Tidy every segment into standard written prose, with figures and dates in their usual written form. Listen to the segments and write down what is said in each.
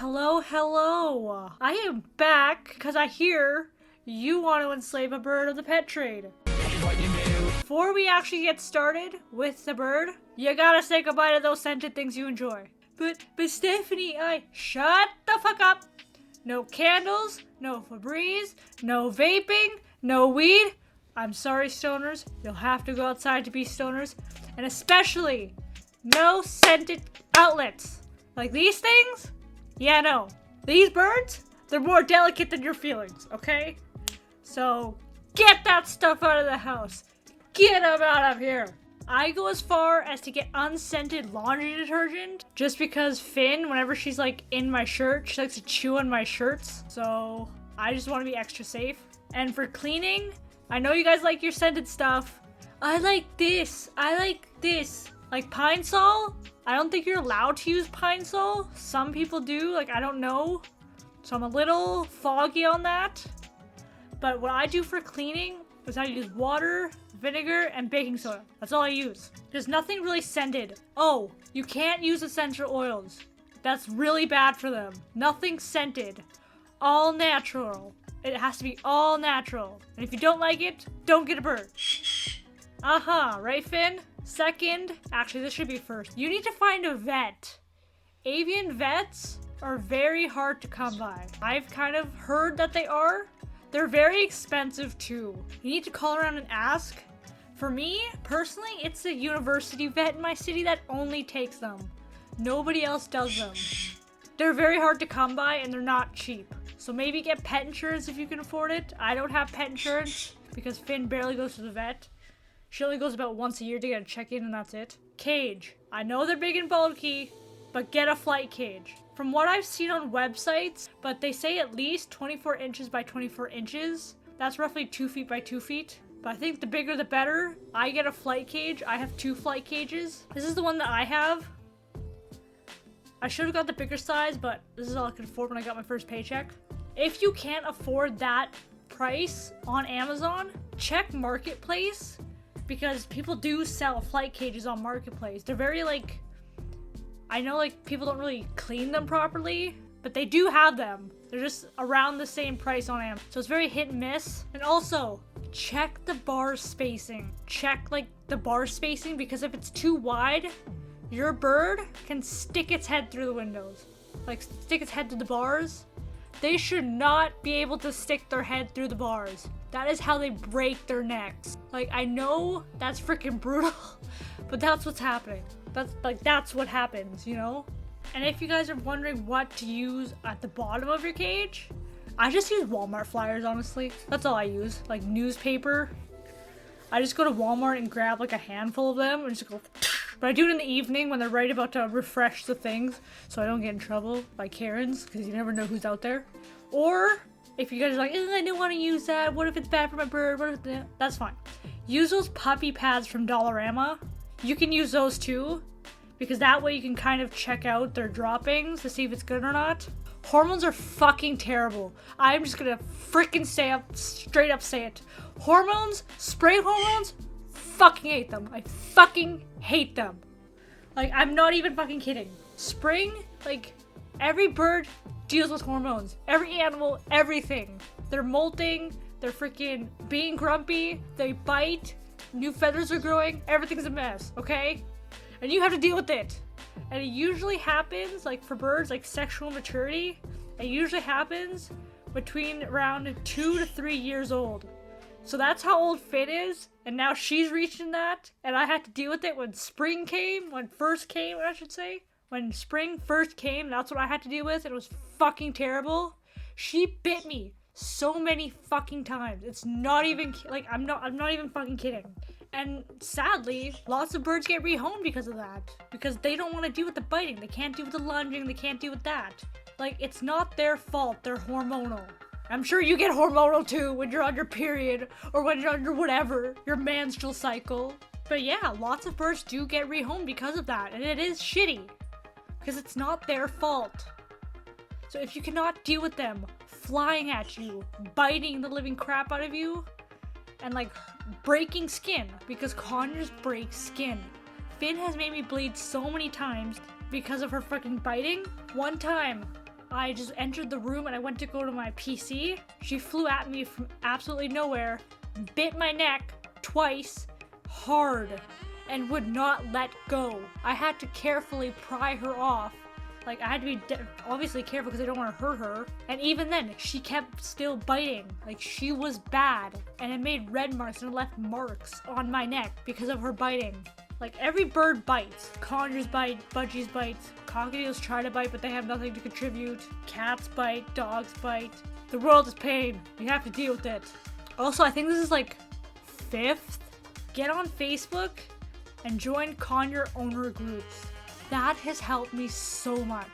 Hello, hello. I am back because I hear you want to enslave a bird of the pet trade. Before we actually get started with the bird, you gotta say goodbye to those scented things you enjoy. But Stephanie, shut the fuck up. No candles, no Febreze, no vaping, no weed. I'm sorry, stoners. You'll have to go outside to be stoners. And especially, no scented outlets. Like these things? Yeah, no. These birds, they're more delicate than your feelings, okay? So, get that stuff out of the house. Get them out of here. I go as far as to get unscented laundry detergent just because Finn, whenever she's like in my shirt, she likes to chew on my shirts. So, I just want to be extra safe. And for cleaning, I know you guys like your scented stuff. I like this. Like Pine Sol, I don't think you're allowed to use Pine Sol. Some people do, like I don't know. So I'm a little foggy on that. But what I do for cleaning is I use water, vinegar, and baking soda. That's all I use. There's nothing really scented. Oh, you can't use essential oils. That's really bad for them. Nothing scented. All natural. It has to be all natural. And if you don't like it, don't get a bird. Right, Finn? Second, actually this should be first. You need to find a vet. Avian vets are very hard to come by. I've kind of heard that they are. They're very expensive too. You need to call around and ask. For me, personally, it's a university vet in my city that only takes them. Nobody else does them. They're very hard to come by and they're not cheap. So maybe get pet insurance if you can afford it. I don't have pet insurance because Finn barely goes to the vet. She only goes about once a year to get a check-in and that's it. Cage. I know they're big and bulky, but get a flight cage. From what I've seen on websites, but they say at least 24 inches by 24 inches. That's roughly 2 feet by 2 feet. But I think the bigger the better. I get a flight cage. I have 2 flight cages. This is the one that I have. I should have got the bigger size, but this is all I could afford when I got my first paycheck. If you can't afford that price on Amazon, check Marketplace. Because people do sell flight cages on Marketplace. They're very I know people don't really clean them properly, but they do have them. They're just around the same price on Amazon. So it's very hit and miss. And also, check the bar spacing. Check the bar spacing because if it's too wide, your bird can stick its head through the windows. Stick its head through the bars. They should not be able to stick their head through the bars. That is how they break their necks. I know that's freaking brutal, but that's what's happening. That's what happens, you know? And if you guys are wondering what to use at the bottom of your cage, I just use Walmart flyers, honestly. That's all I use. Newspaper. I just go to Walmart and grab a handful of them and just go. But I do it in the evening when they're right about to refresh the things so I don't get in trouble by Karens because you never know who's out there. Or if you guys are like, I don't want to use that. What if it's bad for my bird? That's fine. Use those puppy pads from Dollarama. You can use those too because that way you can kind of check out their droppings to see if it's good or not. Hormones are fucking terrible. I'm just gonna freaking straight up say it. Hormones, spray hormones, fucking hate them. I fucking hate them. I'm not even fucking kidding. Spring, every bird deals with hormones. Every animal, everything. They're molting, they're freaking being grumpy, they bite, new feathers are growing, everything's a mess, okay? And you have to deal with it. And it usually happens, for birds, sexual maturity, it usually happens between around 2 to 3 years old. So that's how old Finn is, and now she's reaching that, and I had to deal with it when spring came, when spring first came, that's what I had to deal with, and it was fucking terrible. She bit me so many fucking times. It's not even, I'm not even fucking kidding. And sadly, lots of birds get rehomed because of that. Because they don't want to deal with the biting, they can't deal with the lunging, they can't deal with that. It's not their fault, they're hormonal. I'm sure you get hormonal too when you're on your period or when you're under whatever, your menstrual cycle. But yeah, lots of birds do get rehomed because of that, and it is shitty. Because it's not their fault. So if you cannot deal with them flying at you, biting the living crap out of you, and breaking skin, because conures break skin. Finn has made me bleed so many times because of her fucking biting. One time, I just entered the room and I went to go to my PC. She flew at me from absolutely nowhere, bit my neck twice, hard, and would not let go. I had to carefully pry her off. Like, I had to be obviously careful because I don't want to hurt her. And even then, she kept still biting. Like, she was bad. And it made red marks and it left marks on my neck because of her biting. Like, every bird bites. Conures bite, budgies bite, cockatiels try to bite, but they have nothing to contribute. Cats bite, dogs bite. The world is pain. You have to deal with it. Also, I think this is like 5th. Get on Facebook and join conure owner groups. That has helped me so much.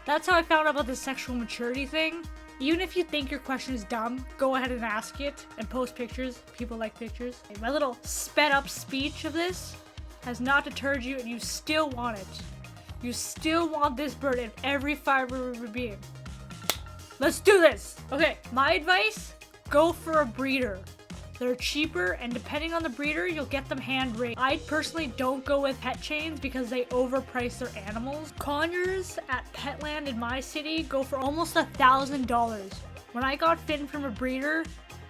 That's how I found out about the sexual maturity thing. Even if you think your question is dumb, go ahead and ask it and post pictures. People like pictures. My little sped up speech of this has not deterred you, and you still want it. You still want this bird in every fiber of your being. Let's do this! Okay, my advice, go for a breeder. They're cheaper, and depending on the breeder, you'll get them hand-raised. I personally don't go with pet chains because they overprice their animals. Conures at Petland in my city go for almost $1,000. When I got Finn from a breeder,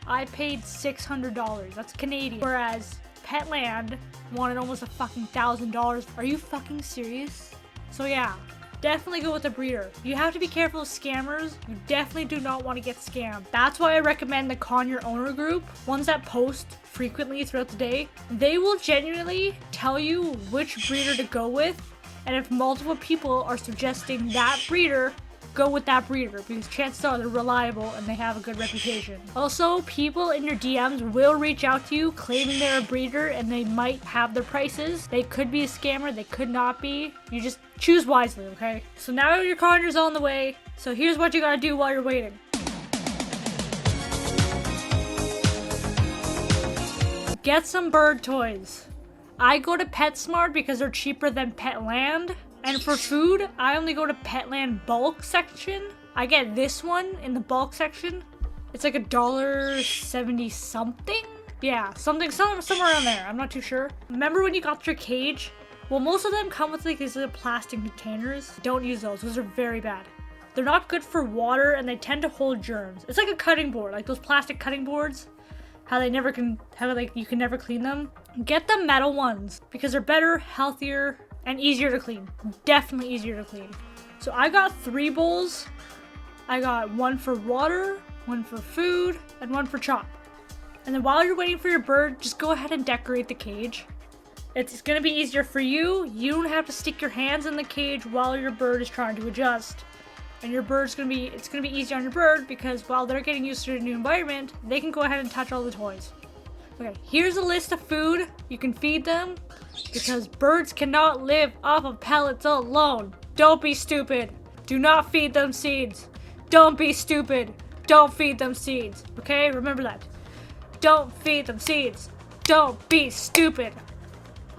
I paid $600. That's Canadian. Whereas Petland wanted almost a fucking $1,000. Are you fucking serious? So yeah. Definitely go with a breeder. You have to be careful of scammers. You definitely do not want to get scammed. That's why I recommend the conure owner group, ones that post frequently throughout the day. They will genuinely tell you which breeder to go with, and if multiple people are suggesting that breeder, go with that breeder because chances are they're reliable and they have a good reputation. Also, people in your DMs will reach out to you claiming they're a breeder and they might have their prices. They could be a scammer, they could not be. You just choose wisely, okay? So now your conjure's on the way. So here's what you gotta do while you're waiting. Get some bird toys. I go to PetSmart because they're cheaper than Petland. And for food, I only go to Petland bulk section. I get this one in the bulk section. It's like $1.70 something. Yeah, somewhere around there. I'm not too sure. Remember when you got your cage? Well, most of them come with like these little plastic containers. Don't use those. Those are very bad. They're not good for water and they tend to hold germs. It's like a cutting board, like those plastic cutting boards. How you can never clean them. Get the metal ones because they're better, healthier, and easier to clean. Definitely easier to clean. So I got 3 bowls. I got one for water, one for food, and one for chop. And then while you're waiting for your bird, just go ahead and decorate the cage. It's gonna be easier for you. You don't have to stick your hands in the cage while your bird is trying to adjust. And it's gonna be easier on your bird because while they're getting used to the new environment, they can go ahead and touch all the toys. Okay, here's a list of food you can feed them because birds cannot live off of pellets alone. Don't be stupid. Do not feed them seeds. Don't be stupid. Don't feed them seeds. Okay, remember that. Don't feed them seeds. Don't be stupid.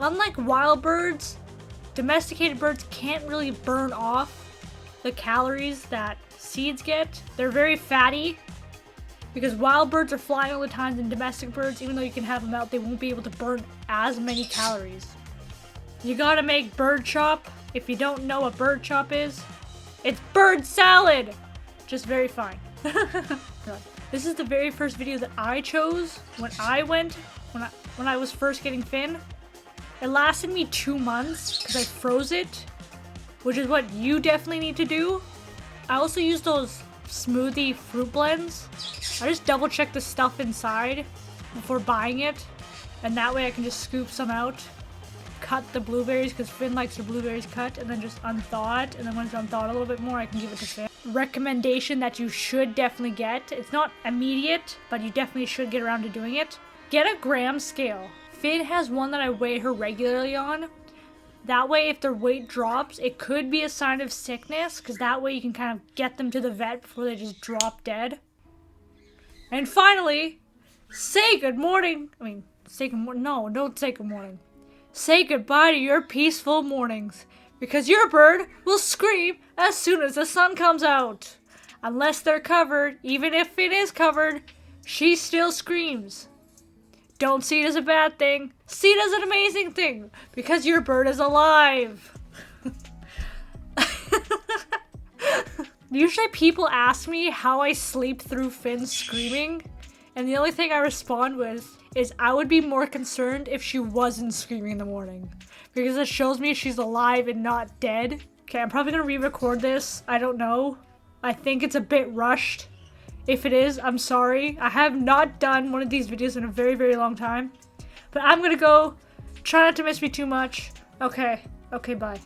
Unlike wild birds, domesticated birds can't really burn off the calories that seeds get. They're very fatty. Because wild birds are flying all the time and domestic birds, even though you can have them out, they won't be able to burn as many calories. You gotta make bird chop. If you don't know what bird chop is, it's bird salad! Just very fine. This is the very first video that I chose when I was first getting Finn. It lasted me 2 months because I froze it, which is what you definitely need to do. I also use those smoothie fruit blends. I just double check the stuff inside before buying it, and that way I can just scoop some out, cut the blueberries because Finn likes the blueberries cut, and then just unthaw it, and then when it's unthawed a little bit more I can give it to Finn. Recommendation that you should definitely get, it's not immediate, but you definitely should get around to doing it. Get a gram scale. Finn has one that I weigh her regularly on. That way, if their weight drops, it could be a sign of sickness, because that way you can kind of get them to the vet before they just drop dead. And finally, say good morning. No, don't say good morning. Say goodbye to your peaceful mornings, because your bird will scream as soon as the sun comes out. Unless they're covered, even if it is covered, she still screams. Don't see it as a bad thing. See it as an amazing thing. Because your bird is alive. Usually people ask me how I sleep through Finn screaming, and the only thing I respond with is I would be more concerned if she wasn't screaming in the morning, because it shows me she's alive and not dead. Okay, I'm probably gonna re-record this. I don't know. I think it's a bit rushed. If it is, I'm sorry. I have not done one of these videos in a very, very long time. But I'm gonna go. Try not to miss me too much. Okay, bye.